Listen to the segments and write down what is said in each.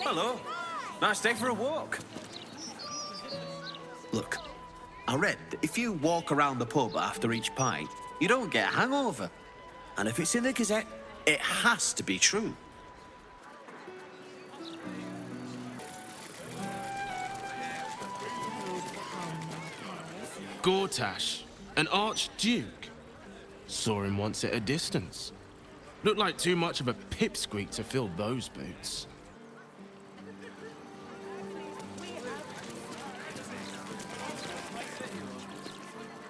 Hello. Nice day for a walk. Look, I read that if you walk around the pub after each pint, you don't get a hangover. And if it's in the Gazette, it has to be true. Gortash, an archduke. Saw him once at a distance. Looked like too much of a pipsqueak to fill those boots.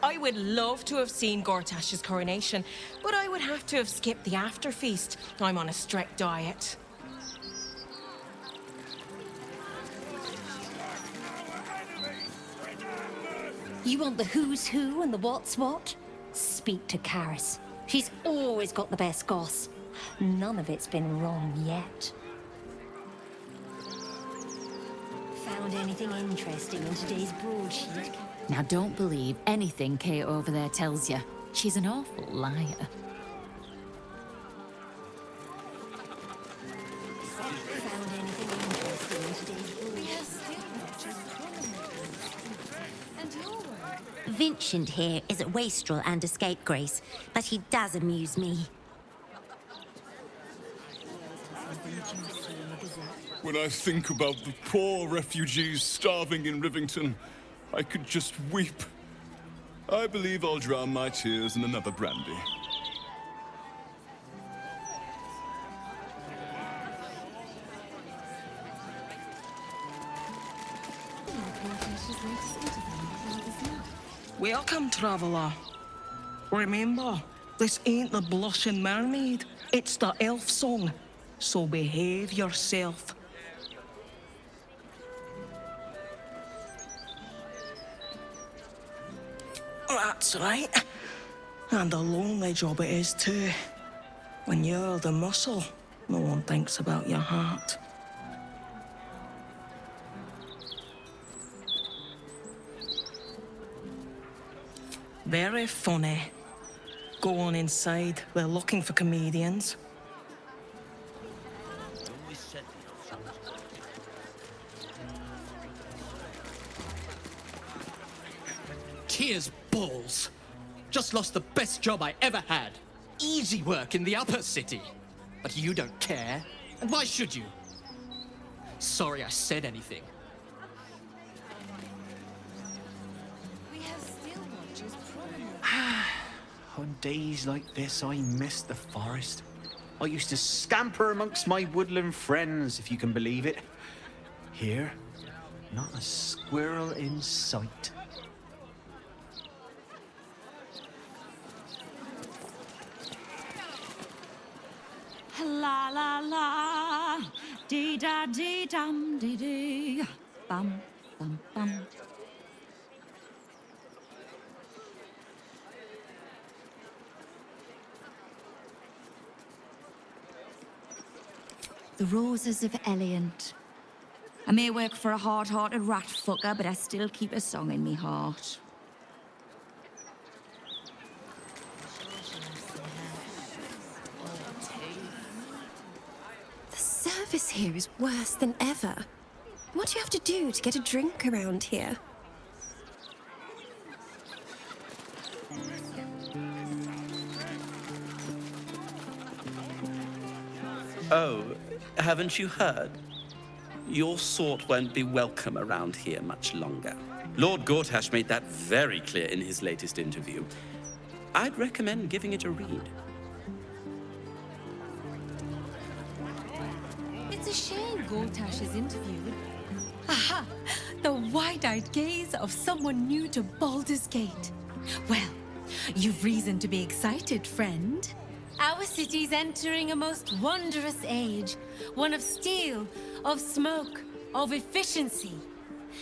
I would love to have seen Gortash's coronation, but I would have to have skipped the after feast. I'm on a strict diet. You want the who's who and the what's what? Speak to Karis. She's always got the best goss. None of it's been wrong yet. Found anything interesting in today's broadsheet? Now don't believe anything Kate over there tells you. She's an awful liar. Found anything interesting in today's broadsheet? Vincent here is a wastrel and a scapegrace, but he does amuse me. When I think about the poor refugees starving in Rivington, I could just weep. I believe I'll drown my tears in another brandy. Welcome, traveller. Remember, this ain't the Blushing Mermaid. It's the elf song. So behave yourself. That's right. And a lonely job it is too. When you're the muscle, no one thinks about your heart. Very funny. Go on inside. They're looking for comedians. Tears balls. Just lost the best job I ever had. Easy work in the upper city. But you don't care. And why should you? Sorry I said anything. On days like this, I miss the forest. I used to scamper amongst my woodland friends, if you can believe it. Here, not a squirrel in sight. La la la, dee da dee dum dee dee, bum bum bum. The Roses of Eliant. I may work for a hard-hearted rat fucker, but I still keep a song in me heart. The service here is worse than ever. What do you have to do to get a drink around here? Oh, haven't you heard? Your sort won't be welcome around here much longer. Lord Gortash made that very clear in his latest interview. I'd recommend giving it a read. It's a shame Gortash is interviewed. Aha! The wide-eyed gaze of someone new to Baldur's Gate. Well, you've reason to be excited, friend. Our city's entering a most wondrous age. One of steel, of smoke, of efficiency.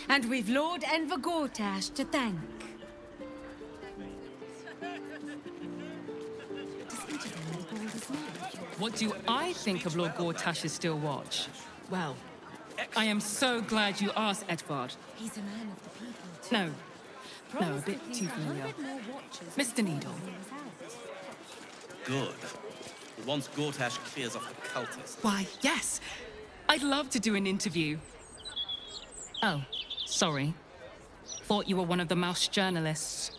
And we've Lord Enver Gortash to thank. What do I think of Lord Gortash's still watch? Well, I am so glad you asked, Edvard. He's a man of the people, too. No, a bit too familiar. Mr. Needle. Good. Once Gortash clears off the cultists. Why, yes. I'd love to do an interview. Oh, sorry. Thought you were one of the mouse journalists.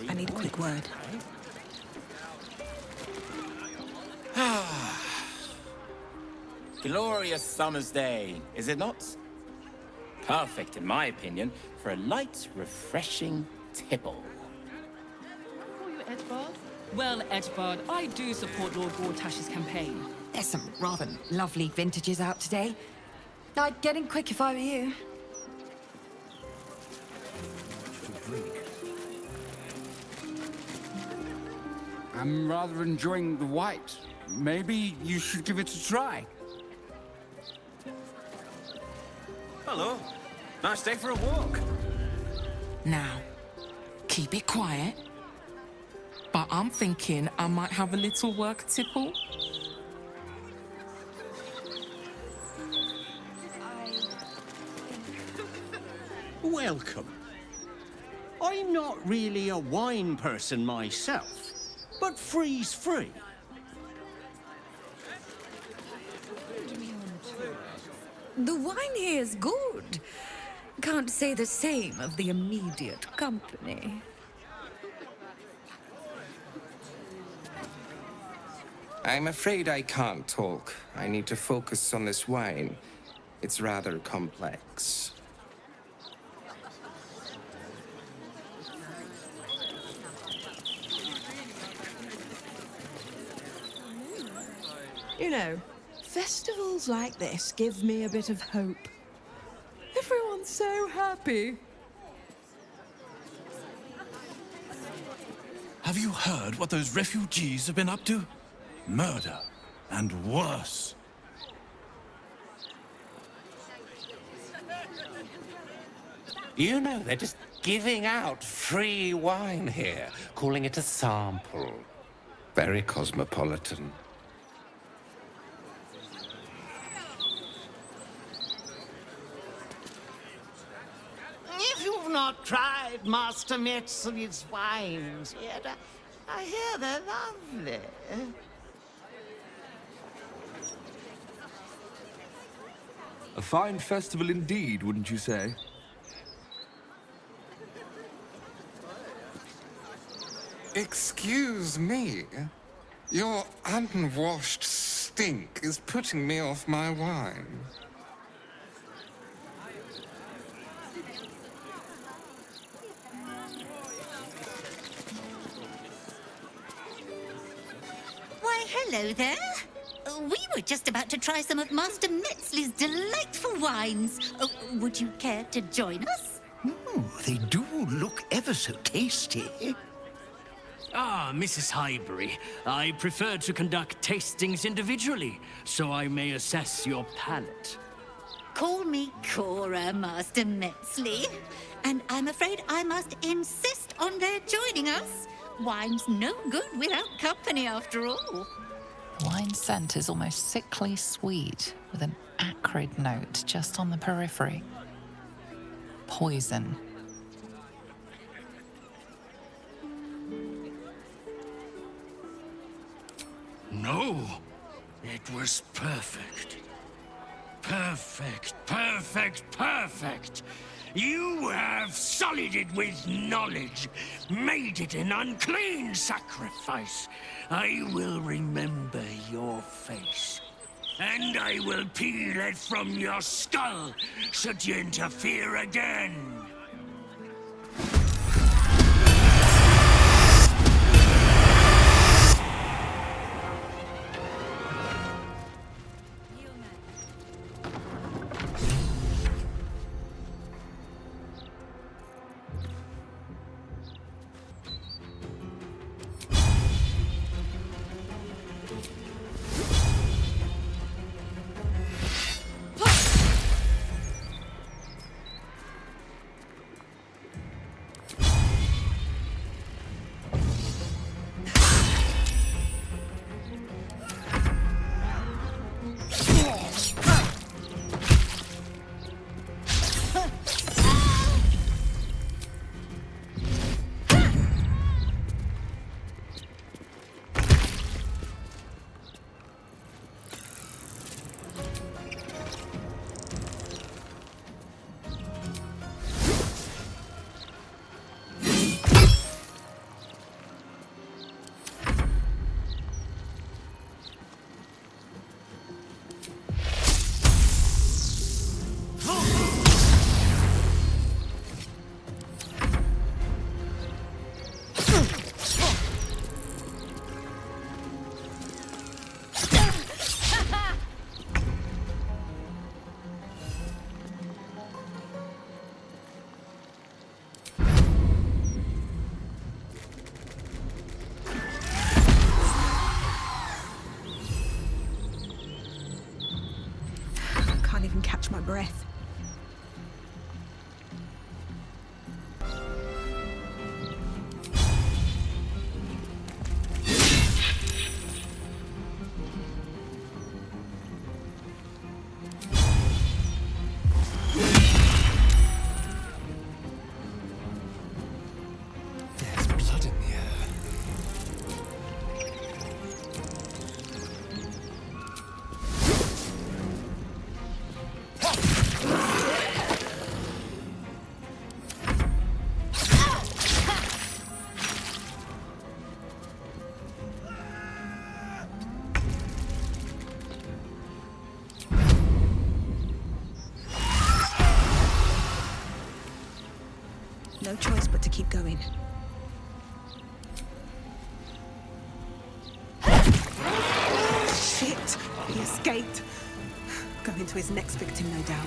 I need a quick word. Glorious summer's day, is it not? Perfect, in my opinion, for a light, refreshing tipple. Well, Edvard, I do support Lord Gortash's campaign. There's some rather lovely vintages out today. I'd get in quick if I were you. I'm rather enjoying the white. Maybe you should give it a try. Hello. Nice day for a walk. Now, keep it quiet. But I'm thinking I might have a little work tipple. Welcome. I'm not really a wine person myself, but free's free. The wine here is good. Can't say the same of the immediate company. I'm afraid I can't talk. I need to focus on this wine. It's rather complex. You know, festivals like this give me a bit of hope. Everyone's so happy. Have you heard what those refugees have been up to? Murder, and worse. You know, they're just giving out free wine here, calling it a sample. Very cosmopolitan. If you've not tried Master Metzli's wines yet, I hear they're lovely. A fine festival indeed, wouldn't you say? Excuse me. Your unwashed stink is putting me off my wine. Why, hello there. We were just about to try some of Master Metzli's delightful wines. Oh, would you care to join us? They do look ever so tasty. Ah, Mrs. Highbury, I prefer to conduct tastings individually, so I may assess your palate. Call me Cora, Master Metzli. And I'm afraid I must insist on their joining us. Wine's no good without company, after all. Wine scent is almost sickly sweet, with an acrid note just on the periphery. Poison. No, it was perfect. Perfect, perfect, perfect. You have sullied it with knowledge, made it an unclean sacrifice. I will remember your face, and I will peel it from your skull should you interfere again. no choice but to keep going. Shit! He escaped. Going to his next victim, no doubt.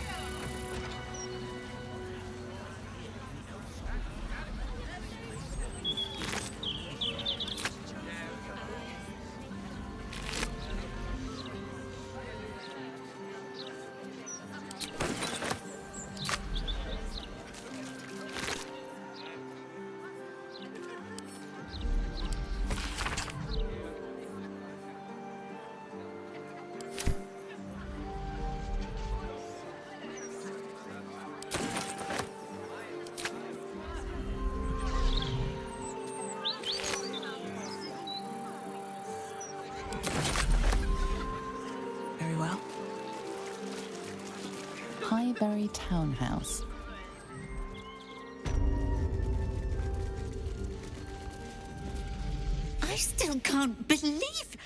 Highbury Townhouse. I still can't believe...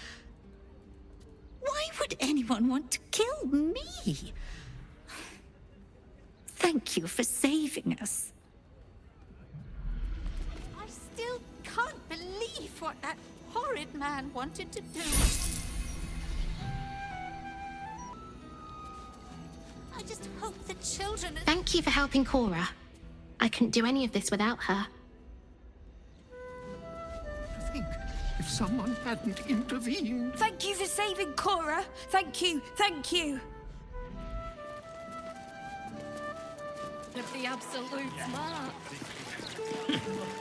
Why would anyone want to kill me? Thank you for saving us. I still can't believe what that horrid man wanted to do. I just hope the children... Thank you for helping Cora. I couldn't do any of this without her. I think if someone hadn't intervened... Thank you for saving Cora. Thank you. Thank you. Of the absolute mark.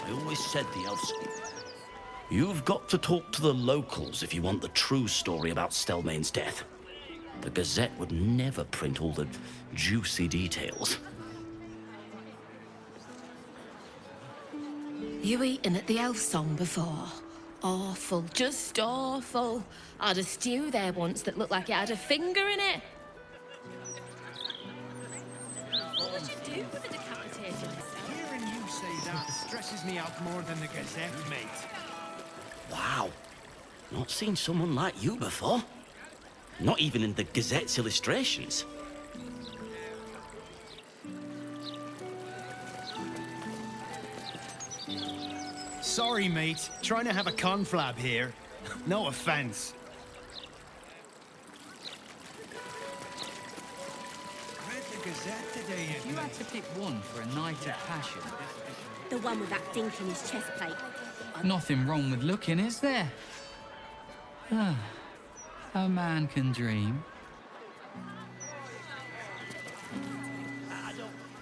I always said the elves. You've got to talk to the locals if you want the true story about Stelmane's death. The Gazette would never print all the juicy details. You eaten at the elf song before? Awful, just awful. I had a stew there once that looked like it had a finger in it. What would you do with a decapitation? Hearing you say that stresses me out more than the Gazette, mate. Wow. Not seen someone like you before. Not even in the Gazette's illustrations. Sorry, mate. Trying to have a conflab here. No offense. Read the Gazette today. If you had to pick one for a night of passion. The one with that dink in his chest plate. Nothing wrong with looking, is there? A man can dream.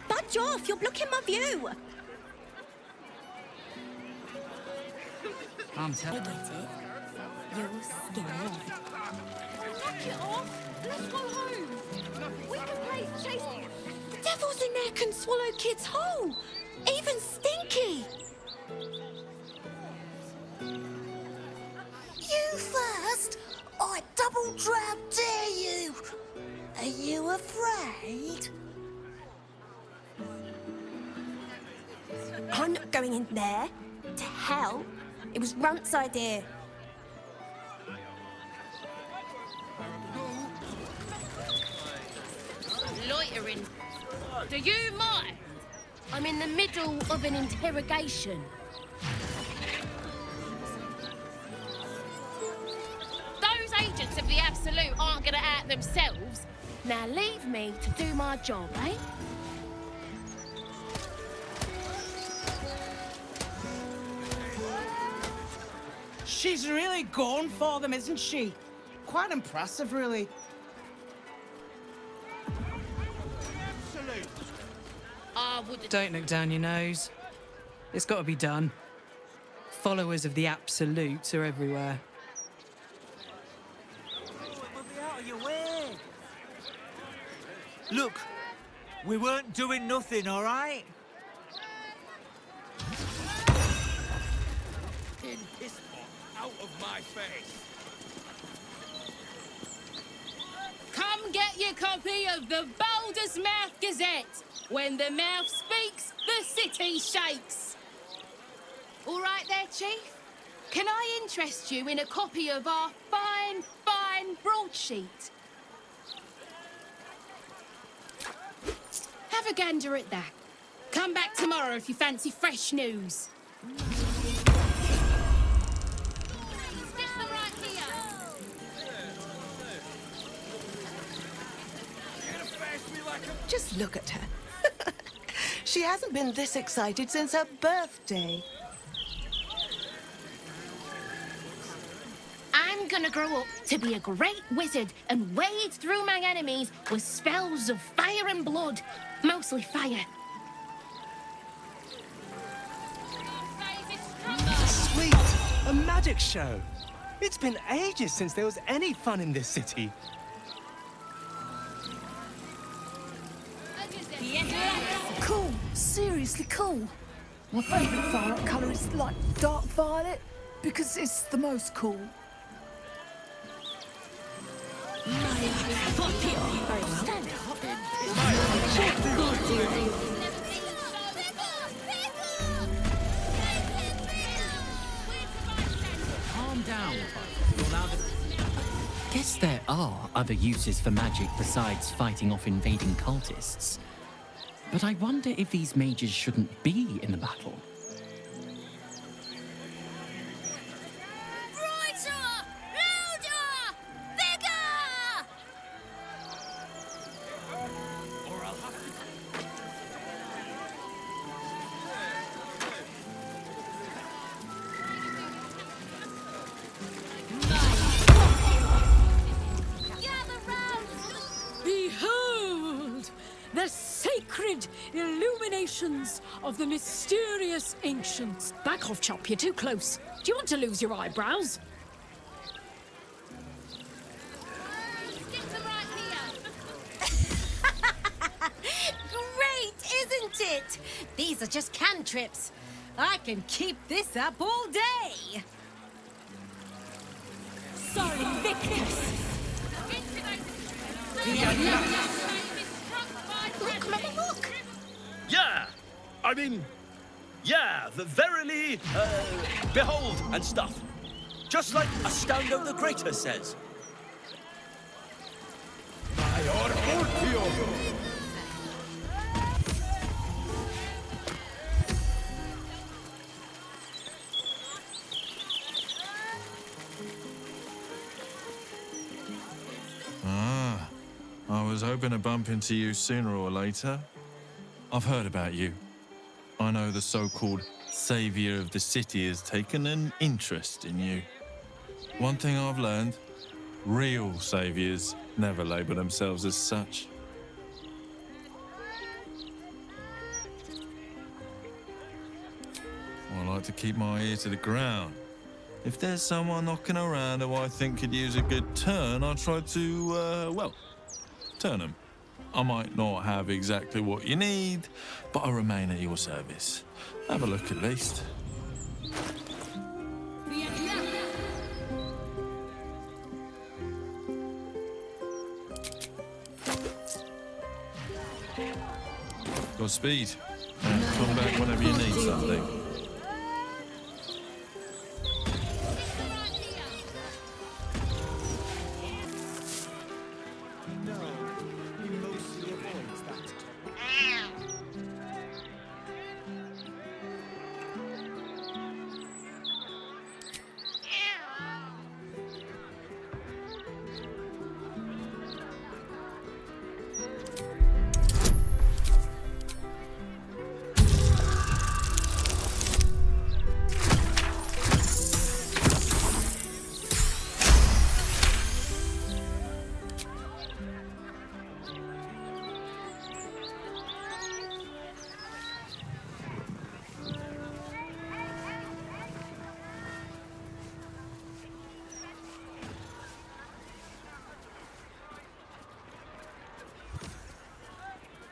Budge off! You're blocking my view! I'm telling you. You're scared. Knock it off! Let's go home! We can play chase... The devils in there can swallow kids whole! Even Stinky! You first? I double-drown dare you! Are you afraid? I'm not going in there. To hell. It was Runt's idea. Loitering. Do you mind? I'm in the middle of an interrogation. Those agents of the Absolute aren't gonna out themselves. Now leave me to do my job, eh? She's really going for them, isn't she? Quite impressive, really. Don't look down your nose. It's got to be done. Followers of the Absolutes are everywhere. We'll be out of your way. Look, we weren't doing nothing, all right? In piss pot, out of my face. Come get your copy of the Baldur's Mouth Gazette. When the mouth speaks, the city shakes. All right there, Chief? Can I interest you in a copy of our fine, fine broadsheet? Have a gander at that. Come back tomorrow if you fancy fresh news. Just look at her. She hasn't been this excited since her birthday. I'm gonna grow up to be a great wizard and wade through my enemies with spells of fire and blood. Mostly fire. Sweet! A magic show! It's been ages since there was any fun in this city. Cool, seriously cool. My favourite violet colour is like dark violet because it's the most cool. Calm down. Guess there are other uses for magic besides fighting off invading cultists. But I wonder if these mages shouldn't be in the battle. Behold! The sacred illuminations of the mysterious ancients. Back off, Chop, you're too close. Do you want to lose your eyebrows? Great, isn't it? These are just cantrips. I can keep this up all day. Sorry, Victus. Look, Mama, look! Yeah! I mean, yeah, verily, behold and stuff. Just like Astondo the Greater says. Ah, I was hoping to bump into you sooner or later. I've heard about you. I know the so-called savior of the city has taken an interest in you. One thing I've learned, real saviors never label themselves as such. I like to keep my ear to the ground. If there's someone knocking around who I think could use a good turn, I'll try to, well, turn them. I might not have exactly what you need, but I remain at your service. Have a look at least. Godspeed. And come back whenever you need something.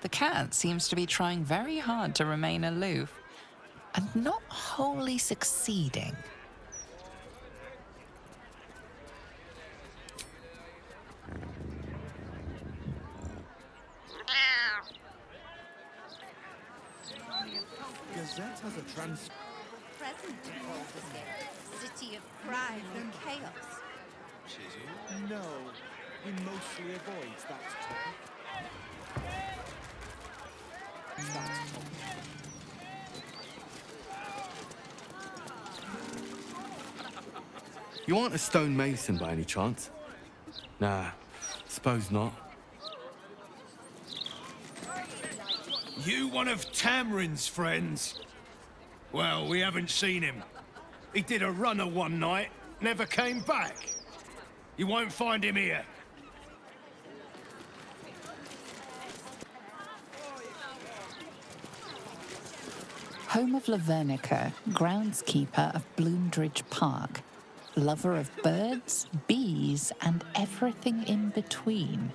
The cat seems to be trying very hard to remain aloof, and not wholly succeeding. Gazette has a trans... Present in Baldur's Gate, city of crime and chaos. No, he mostly avoids that topic. You aren't a stonemason by any chance? Nah, suppose not. You one of Tamrin's friends? Well, we haven't seen him. He did a runner one night, never came back. You won't find him here. Home of Lavernica, groundskeeper of Bloomdridge Park, lover of birds, bees, and everything in between.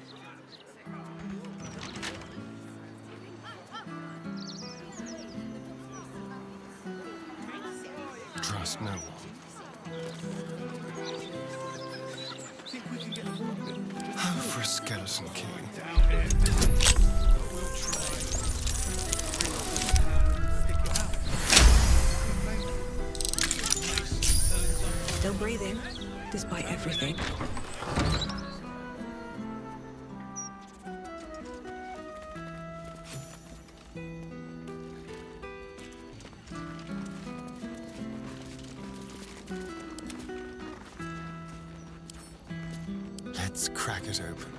Trust no one. Oh, for a skeleton king. Still breathing, despite everything. Let's crack it open.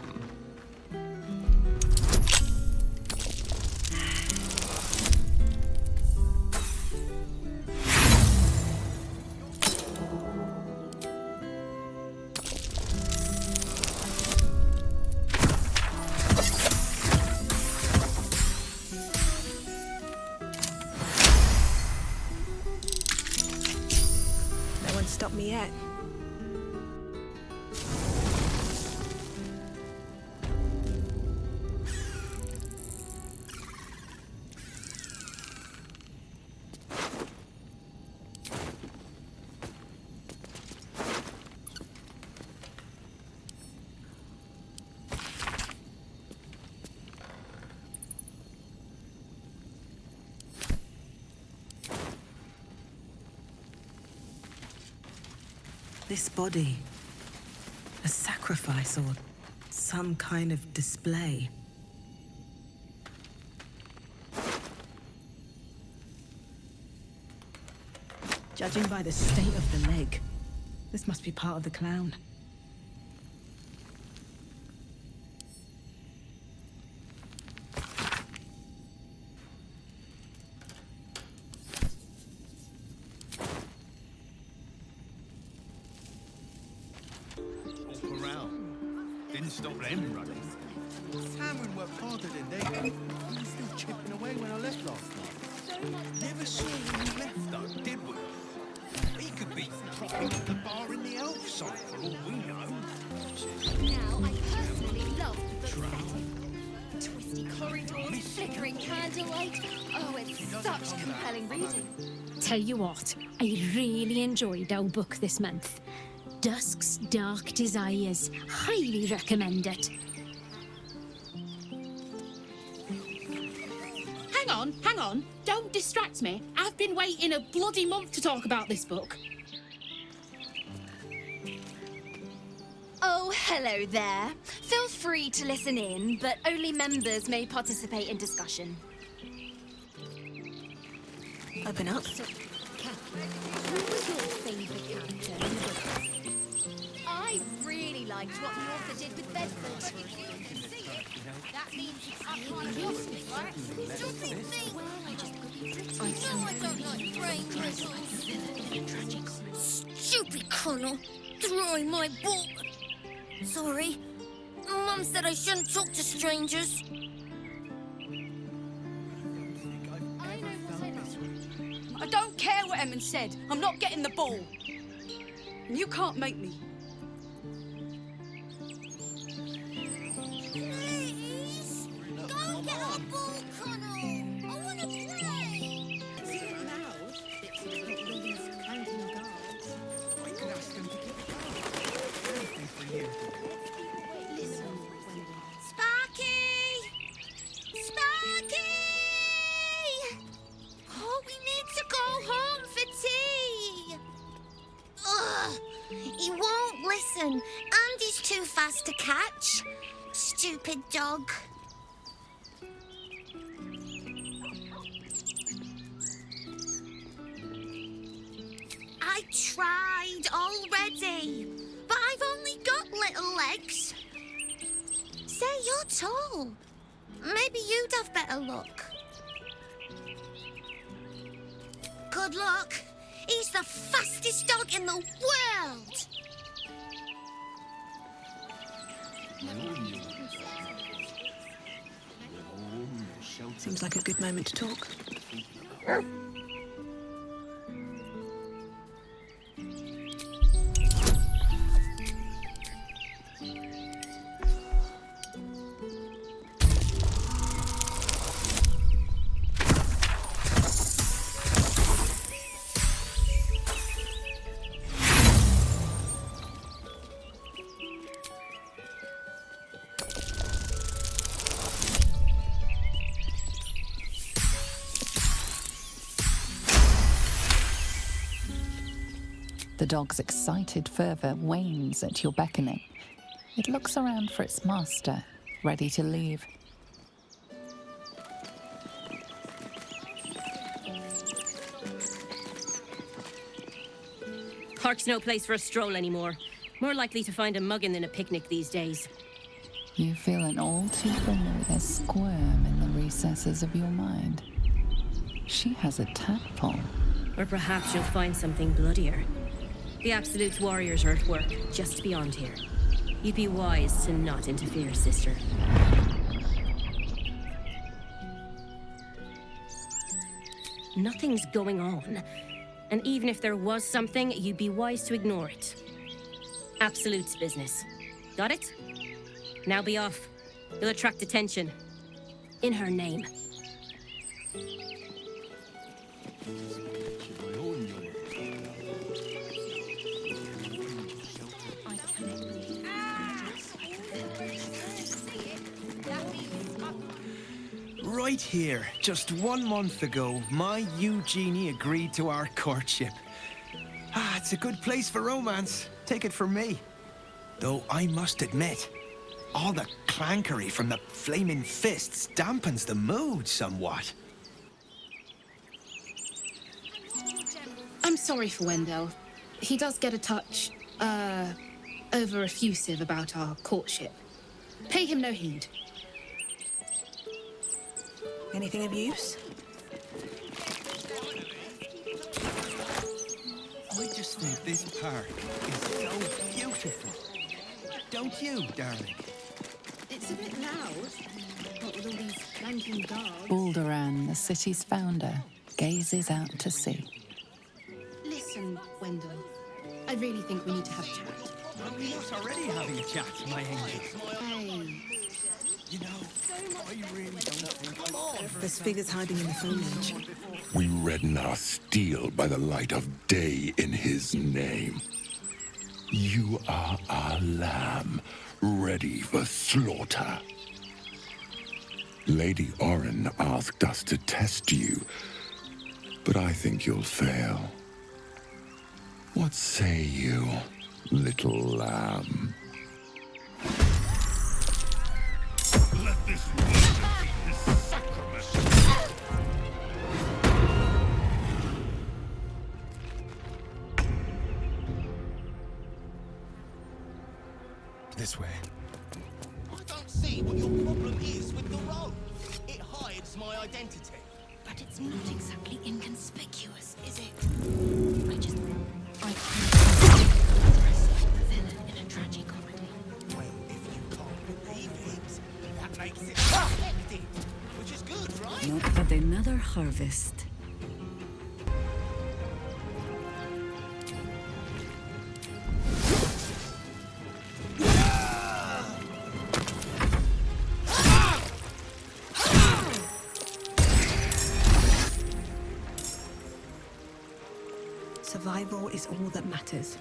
No one stopped me yet. This body, a sacrifice or some kind of display. Judging by the state of the leg, this must be part of the clown. Didn't stop them running. Cameron worked harder than they did. He was still chipping away when I left last night. Never saw when you left, though, did we? He could be propping up the bar in the elf side for all we know. Now, I personally love the book setting. Twisty corridors, flickering candlelight. Oh, it's such compelling reading. Tell you what, I really enjoyed our book this month. Dusk's Dark Desires. Highly recommend it. Hang on. Don't distract me. I've been waiting a bloody month to talk about this book. Oh, hello there. Feel free to listen in, but only members may participate in discussion. Open up. Who was your favourite character in the book? I really liked what the author did with Bedford. That means I can't use it, right? Stupid thing! I don't like brain riddles. Stupid Colonel, throwing my book. Sorry. Mum said I shouldn't talk to strangers. I don't care what Emmon said. I'm not getting the ball. And you can't make me. Please! Go get our ball, Connell! I want to play! Sparky! Sparky! Oh, we need to go home for tea! Ugh! He won't listen, and he's too fast to catch. Stupid dog. tried already, but I've only got little legs. Say, you're tall. Maybe you'd have better luck. Good luck. He's the fastest dog in the world. Seems like a good moment to talk. The dog's excited fervor wanes at your beckoning. It looks around for its master, ready to leave. Park's no place for a stroll anymore. More likely to find a muggin than a picnic these days. You feel an all too familiar squirm in the recesses of your mind. She has a tadpole. Or perhaps you'll find something bloodier. The Absolute's warriors are at work, just beyond here. You'd be wise to not interfere, sister. Nothing's going on. And even if there was something, you'd be wise to ignore it. Absolute's business. Got it? Now be off. You'll attract attention. In her name. Right here, just 1 month ago, my Eugenie agreed to our courtship. It's a good place for romance. Take it from me. Though I must admit, all the clankery from the flaming fists dampens the mood somewhat. I'm sorry for Wendell. He does get a touch, over effusive about our courtship. Pay him no heed. Anything of use? I just think this park is so beautiful. Don't you, darling? It's a bit loud, what with all these clanking dogs. Baldur, the city's founder, gazes out to sea. Listen, Wendell. I really think we need to have a chat. Are we not already having a chat, my angel? Hey. You know, I really don't think I've ever... There's figures hiding in the foliage. We redden our steel by the light of day in his name. You are our lamb, ready for slaughter. Lady Oren asked us to test you, but I think you'll fail. What say you, little lamb? Let this water be the sacrament. This way. I don't see what your problem is with the road. It hides my identity. But it's not exactly inconspicuous, is it? I the villain in a tragicomedy. Well, if you can't believe it, that makes it affected, which is good, right? Not but another harvest. Survival is all that matters.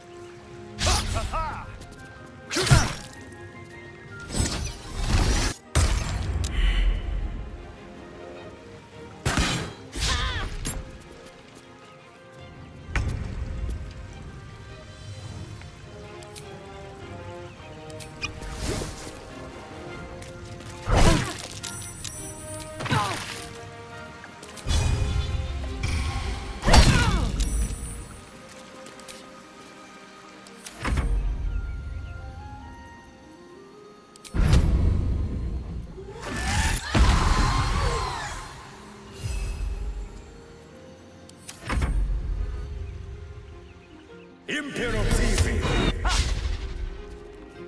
Imperativi!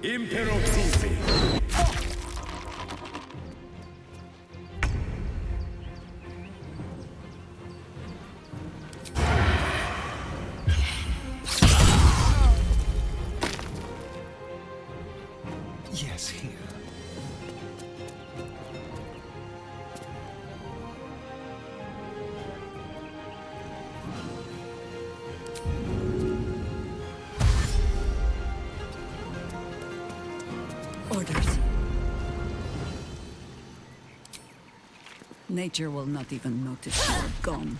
Imperativi! Yes, here. Orders. Nature will not even notice you're gone.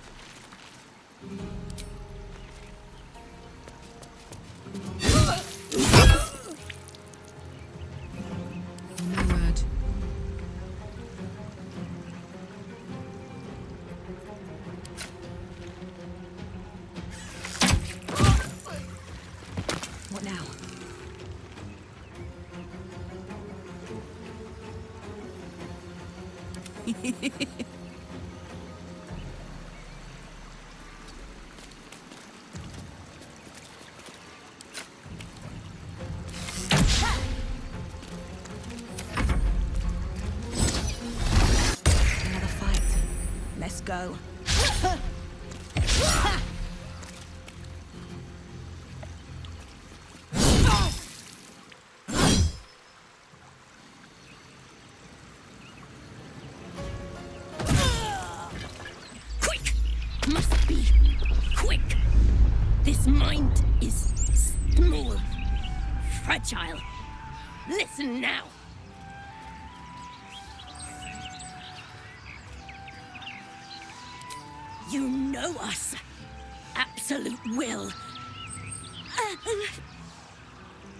No word. What now? Another fight. Let's go. Quick! Must be quick! This mind is small, fragile. Listen now! You know us. Absolute will.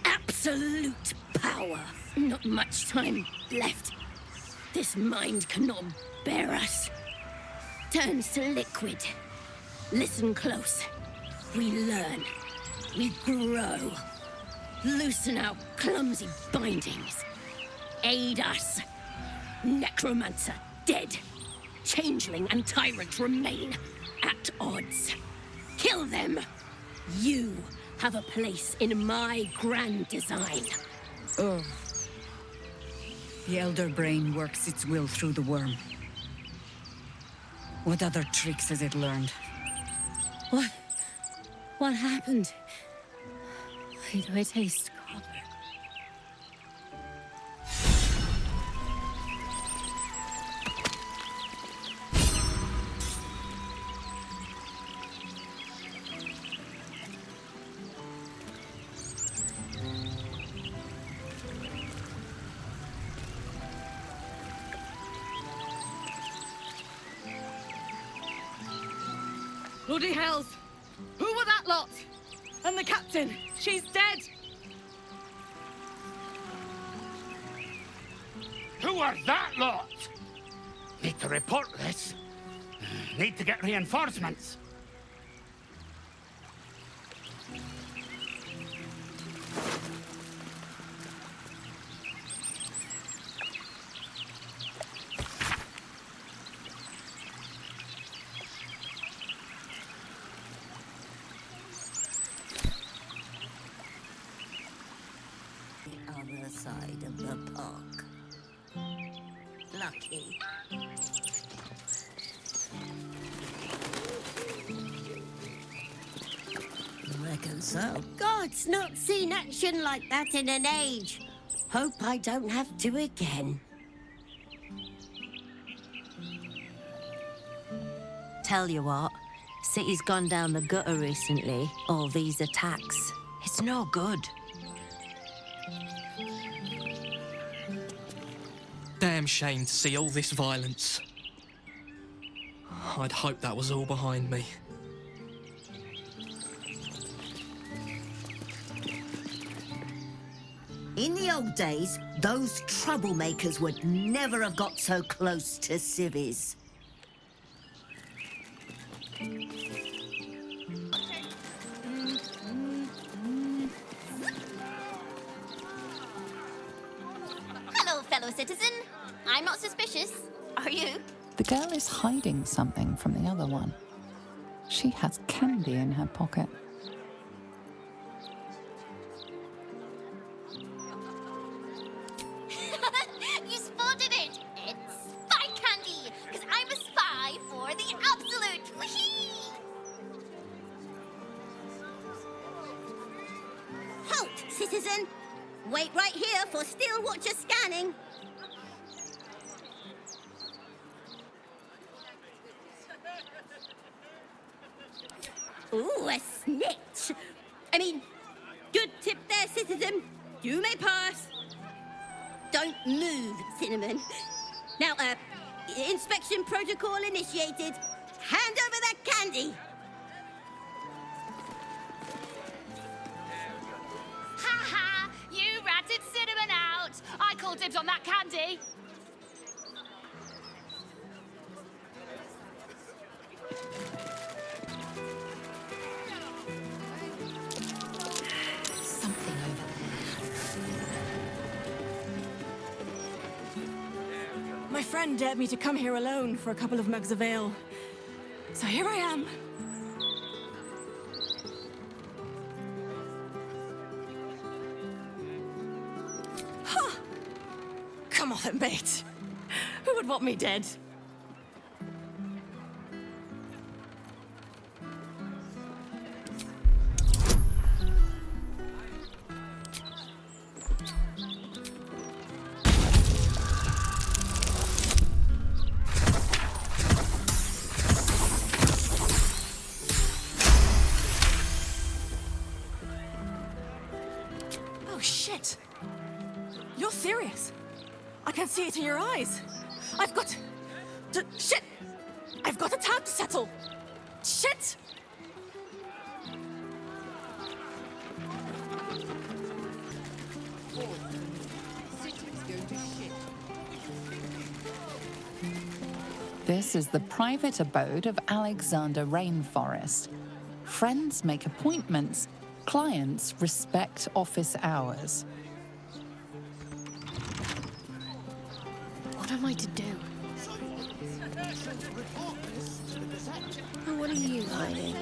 Absolute power. Not much time left. This mind cannot bear us. Turns to liquid. Listen close. We learn. We grow. Loosen our clumsy bindings. Aid us. Necromancer dead. Changeling and tyrant remain at odds. Kill them. You have a place in my grand design. Oh. The Elder Brain works its will through the worm. What other tricks has it learned? What happened? Why do I taste copper? Bloody hells! Who were that lot? And the captain? She's dead! Who are that lot? Need to report this. Need to get reinforcements. Other side of the park. Lucky. Reckon so. God's not seen action like that in an age. Hope I don't have to again. Tell you what, city's gone down the gutter recently. All these attacks. It's no good. Damn shame to see all this violence. I'd hoped that was all behind me. In the old days, those troublemakers would never have got so close to civvies. Hello, fellow citizen. I'm not suspicious. Are you? The girl is hiding something from the other one. She has candy in her pocket. citizen. Wait right here for Steel Watcher scanning. Ooh, a snitch. I mean, good tip there, citizen. You may pass. Don't move, Cinnamon. Now, inspection protocol initiated. Hand over that candy. Ha ha! You ratted Cinnamon out. I call dibs on that candy. Something over My friend dared me to come here alone for a couple of mugs of ale. So here I am. Huh! Come on then, mate. Who would want me dead? Oh, shit. You're serious. I can see it in your eyes. I've got... shit! I've got a tab to settle. Shit! This is the private abode of Alexander Rainforest. Friends make appointments. Clients respect office hours. What am I to do? Oh, what are you hiding?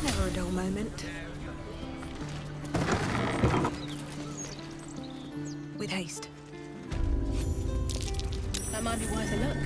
Never a dull moment. With haste. That might be worth a look.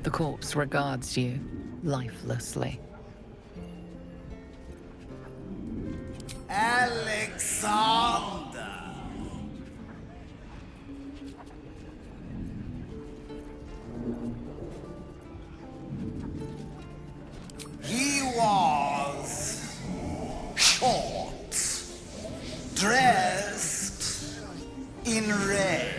The corpse regards you lifelessly. Alexander! He was short, dressed in red.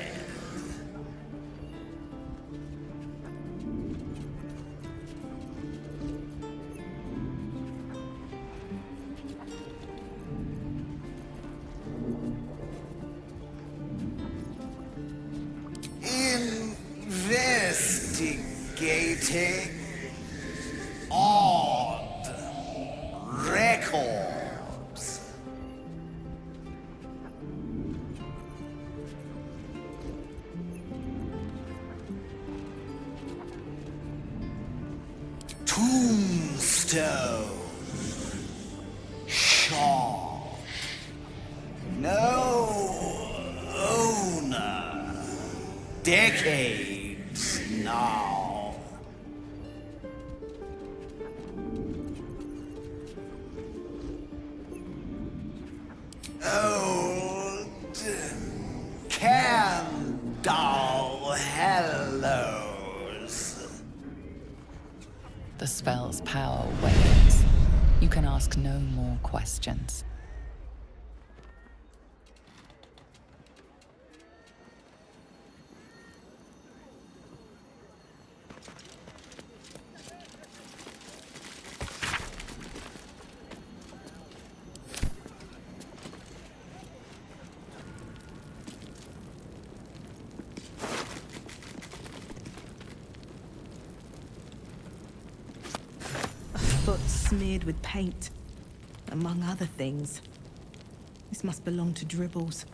Investigating odd records. Tombstone. Shop. No owner. Decades now. Old candle hellos. The spell's power wanes. You can ask no more questions. Foot smeared with paint, among other things. This must belong to Dribbles.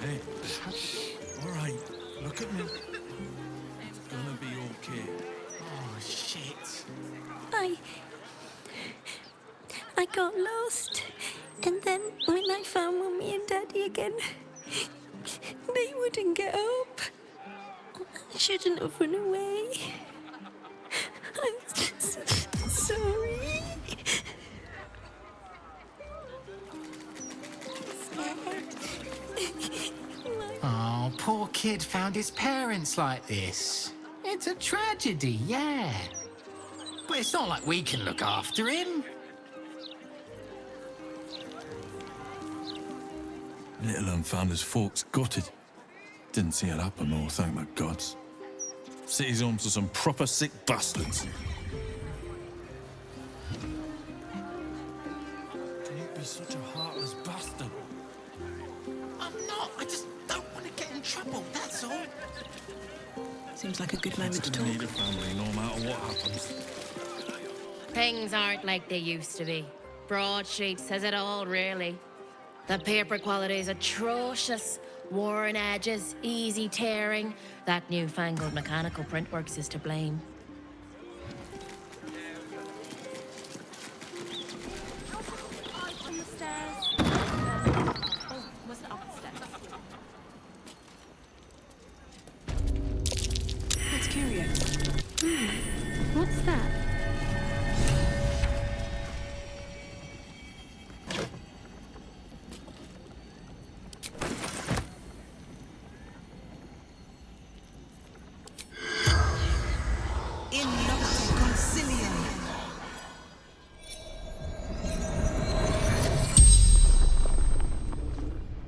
Hey, all right, look at me. It's gonna be okay. Oh, shit. I got lost. And then when I found Mummy and Daddy again, they wouldn't get up. I shouldn't have run away. I'm sorry. Oh, poor kid found his parents like this. It's a tragedy, yeah. But it's not like we can look after him. Little un found his folks gutted. Didn't see it happen, though, thank the gods. City's home to some proper sick bastards. Don't be such a heartless bastard. I'm not. I just don't want to get in trouble, that's all. Seems like a good moment to You talk. need a family, no matter what happens. Things aren't like they used to be. Broadsheet says it all, really. The paper quality is atrocious. Worn edges, easy tearing. That newfangled mechanical printworks is to blame. On the stairs. Oh, was it up the stairs? That's curious. What's that?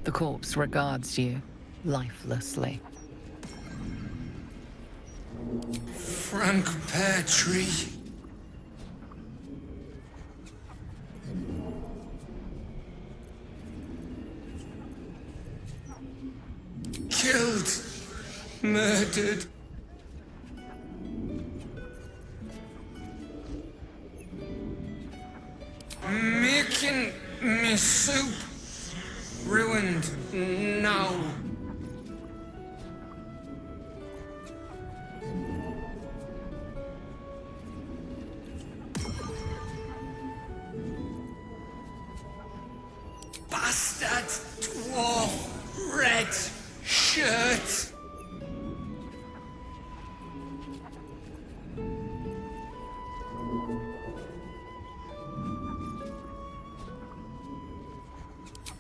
The corpse regards you lifelessly. Frank Pear-Tree. Killed. Murdered. Making me soup. Ruined now. Bastard dwarf red shirt.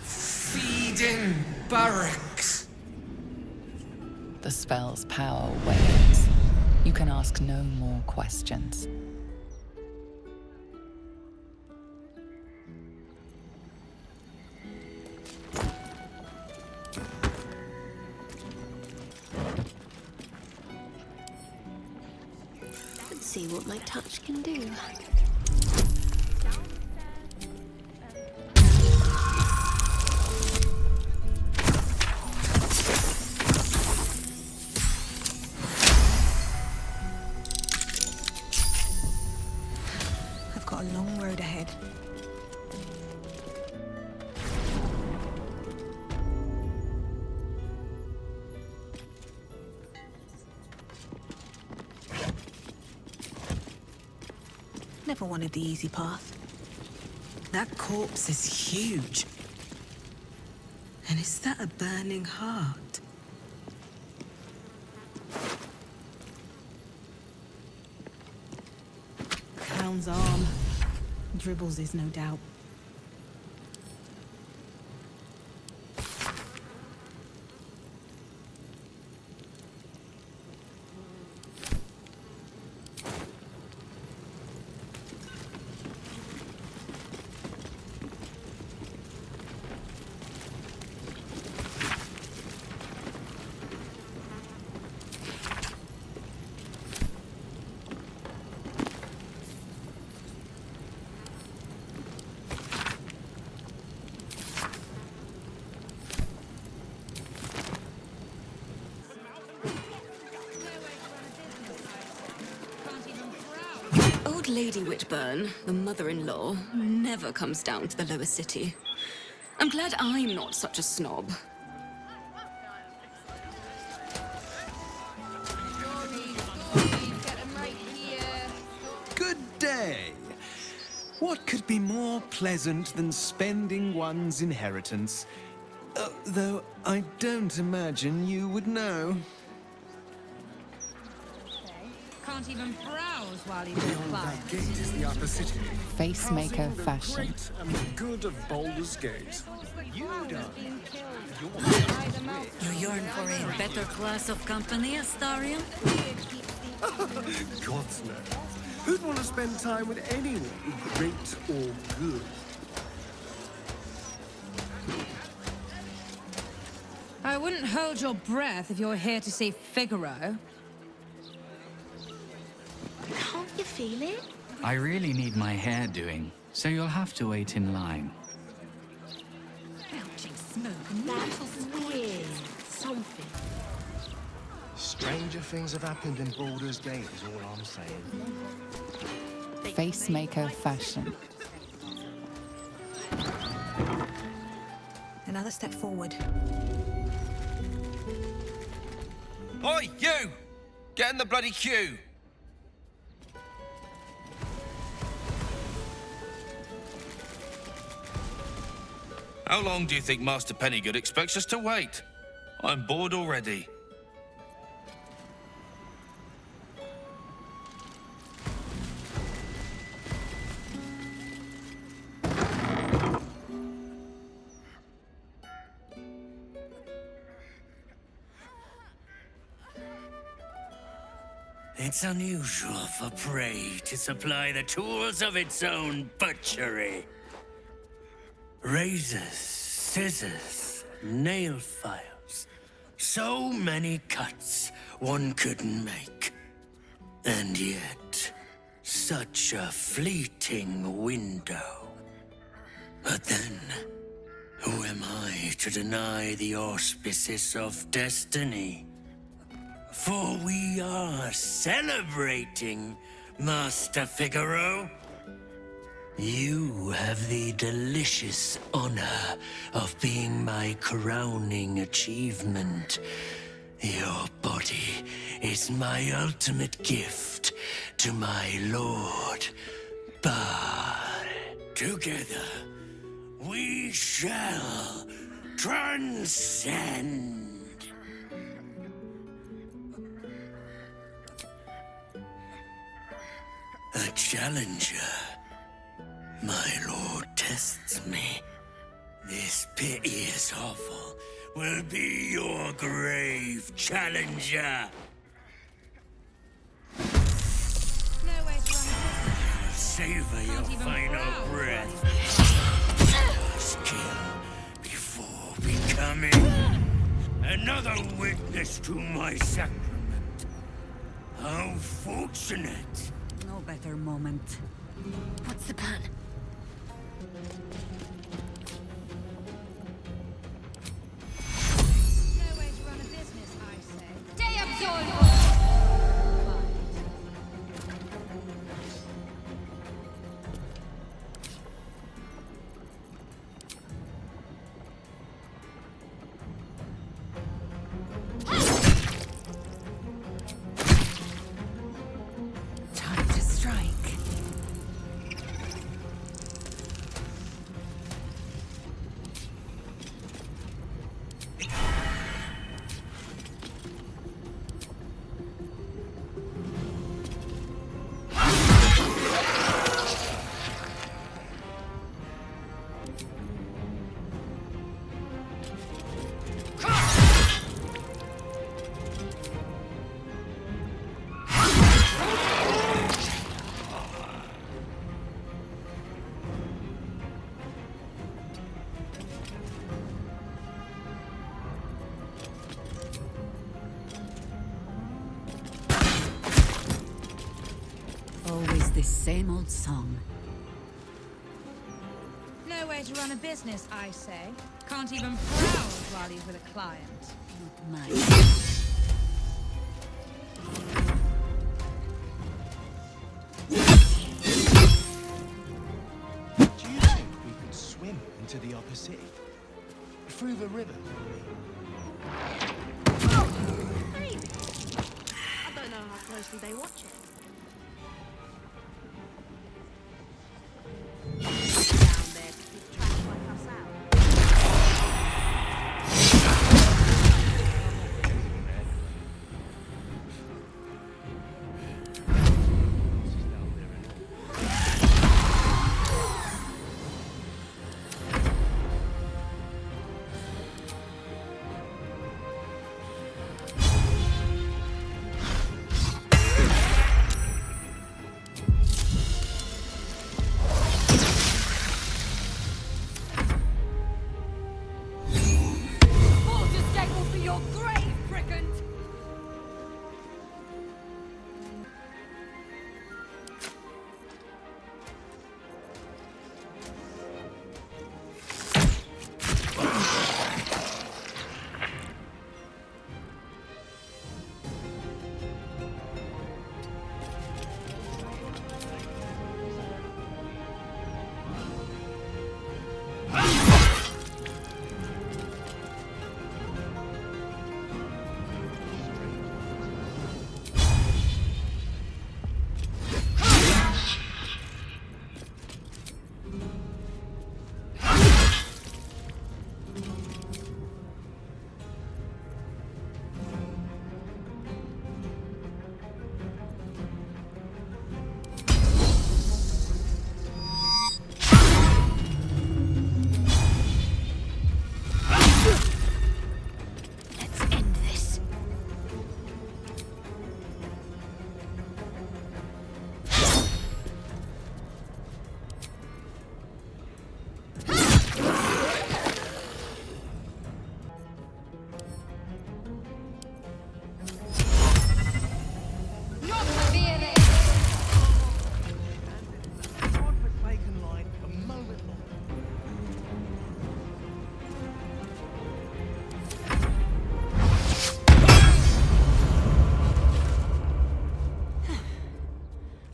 Feeding barracks. The spell's power wanes. You can ask no more questions. Let's see what my touch can do. I've got a long road ahead. Never never wanted the easy path. That corpse is huge. And is that a burning heart? Hound's arm. Dribbles is no doubt. Lady Whitburn, the mother-in-law, never comes down to the lower city. I'm glad I'm not such a snob. Good day. What could be more pleasant than spending one's inheritance? Though I don't imagine you would know. Can't even browse while he's in That gate is the upper city. Facemaker fashion. Great and the good of Baldur's Gate. You yearn for a better class of company, Astarion? God's no. Who'd want to spend time with anyone, great or good? I wouldn't hold your breath if you're here to see Figaro. Can't you feel it? I really need my hair doing, so you'll have to wait in line. Belching smoke. That's weird. Something. Stranger things have happened in Baldur's Gate is all I'm saying. Facemaker fashion. Another step forward. Oi, you! Get in the bloody queue! How long do you think Master Pennygood expects us to wait? I'm bored already. It's unusual for prey to supply the tools of its own butchery. Razors, scissors, nail files. So many cuts one couldn't make. And yet, such a fleeting window. But then, who am I to deny the auspices of destiny? For we are celebrating, Master Figaro. You have the delicious honor of being my crowning achievement. Your body is my ultimate gift to my lord, Bhaal. Together, we shall transcend. A challenger. My lord tests me. This piteous hovel will be your grave, challenger. Savor your final breath. First kill before becoming another witness to my sacrament. How fortunate. No better moment. What's the plan? No way to run a business, I say. Stay absorbed! Time to strike. same old song. No way to run a business, I say. Can't even browse while he's with a client. Not mine. Do you think we could swim into the upper city? Through the river? Maybe. I don't know how closely they watch it. Down there to keep trash like us out.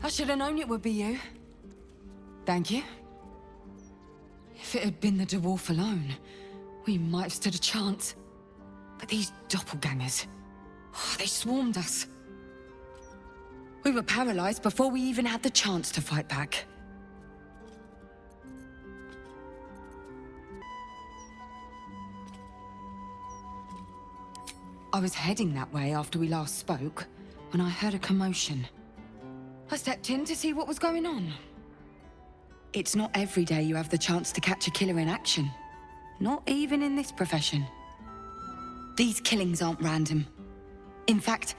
I should have known it would be you. Thank you. If it had been the dwarf alone, we might have stood a chance. But these doppelgangers, they swarmed us. We were paralyzed before we even had the chance to fight back. I was heading that way after we last spoke, when I heard a commotion. I stepped in to see what was going on. It's not every day you have the chance to catch a killer in action. Not even in this profession. These killings aren't random. In fact,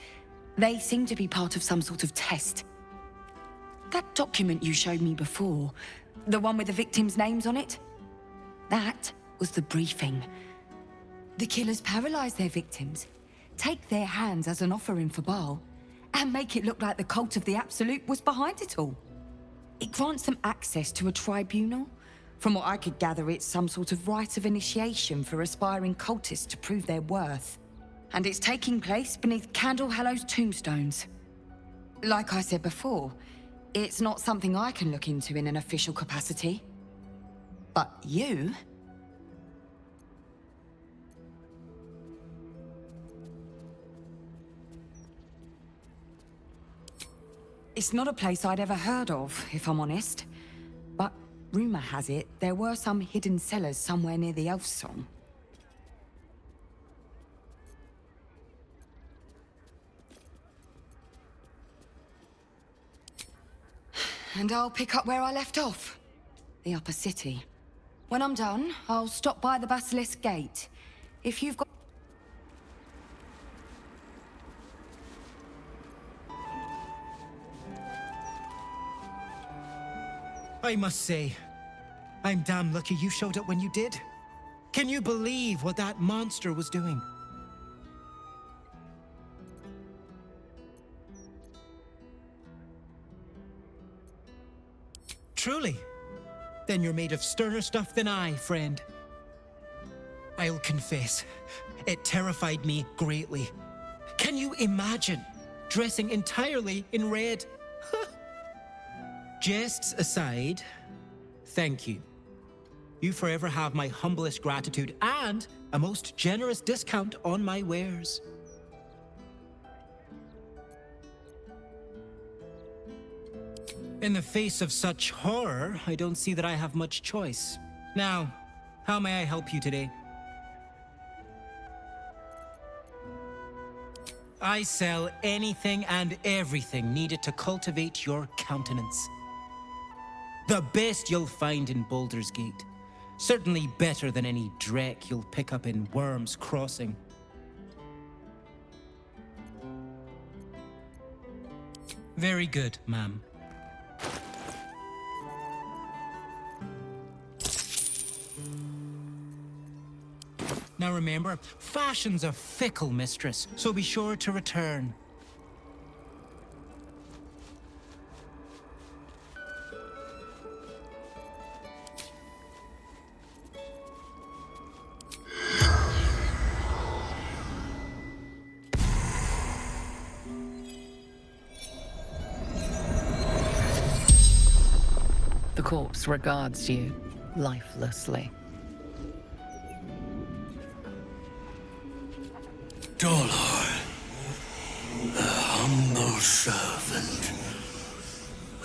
they seem to be part of some sort of test. That document you showed me before, the one with the victims' names on it, that was the briefing. The killers paralyze their victims, take their hands as an offering for Bhaal, and make it look like the cult of the Absolute was behind it all. It grants them access to a tribunal. From what I could gather, it's some sort of rite of initiation for aspiring cultists to prove their worth. And it's taking place beneath Candlehallow's tombstones. Like I said before, it's not something I can look into in an official capacity. But you... It's not a place I'd ever heard of, if I'm honest. But rumor has it there were some hidden cellars somewhere near the Elf Song. And I'll pick up where I left off. The upper city. When I'm done, I'll stop by the Basilisk Gate. If you've got... I must say, I'm damn lucky you showed up when you did. Can you believe what that monster was doing? truly? Then you're made of sterner stuff than I, friend. I'll confess, it terrified me greatly. Can you imagine dressing entirely in red? Jests aside, thank you. You forever have my humblest gratitude and a most generous discount on my wares. In the face of such horror, I don't see that I have much choice. Now, how may I help you today? I sell anything and everything needed to cultivate your countenance. The best you'll find in Baldur's Gate. Certainly better than any dreck you'll pick up in Worm's Crossing. Very good, ma'am. Now remember, fashion's a fickle mistress, so be sure to return. The corpse regards you lifelessly. Dolor, a humble servant,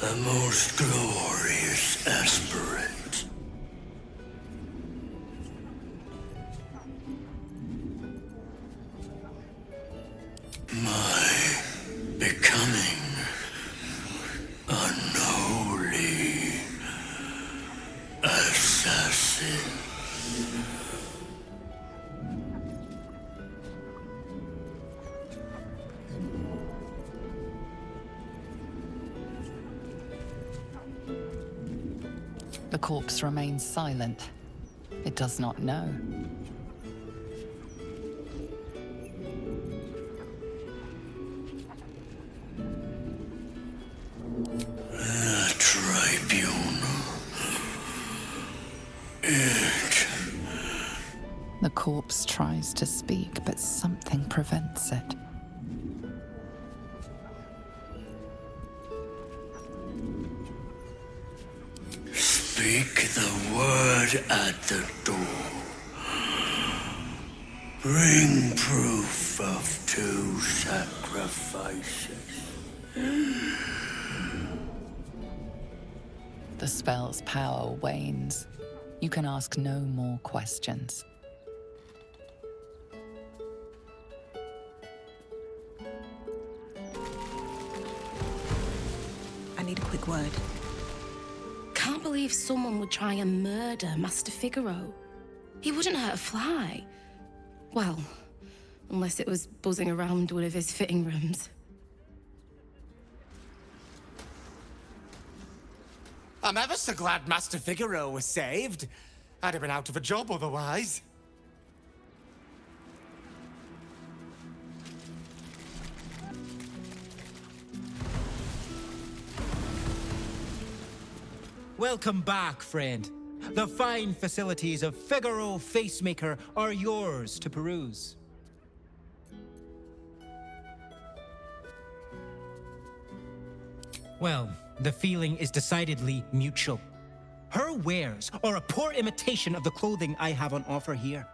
a most glorious aspirant. My becoming unholy assassin. The corpse remains silent. It does not know. The tribunal. It. The corpse tries to speak, but something prevents it. Speak the word at the door. Bring proof of 2 sacrifices. The spell's power wanes. You can ask no more questions. I need a quick word. Can't believe someone would try and murder Master Figaro. He wouldn't hurt a fly. Well, unless it was buzzing around one of his fitting rooms. I'm ever so glad Master Figaro was saved. I'd have been out of a job otherwise. Welcome back, friend. The fine facilities of Figaro Facemaker are yours to peruse. Well, the feeling is decidedly mutual. Her wares are a poor imitation of the clothing I have on offer here.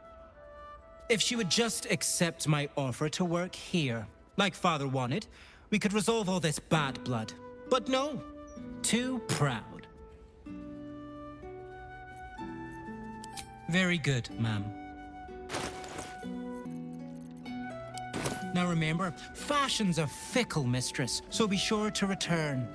If she would just accept my offer to work here, like Father wanted, we could resolve all this bad blood. But no, too proud. Very good, ma'am. Now remember, fashion's a fickle mistress, so be sure to return.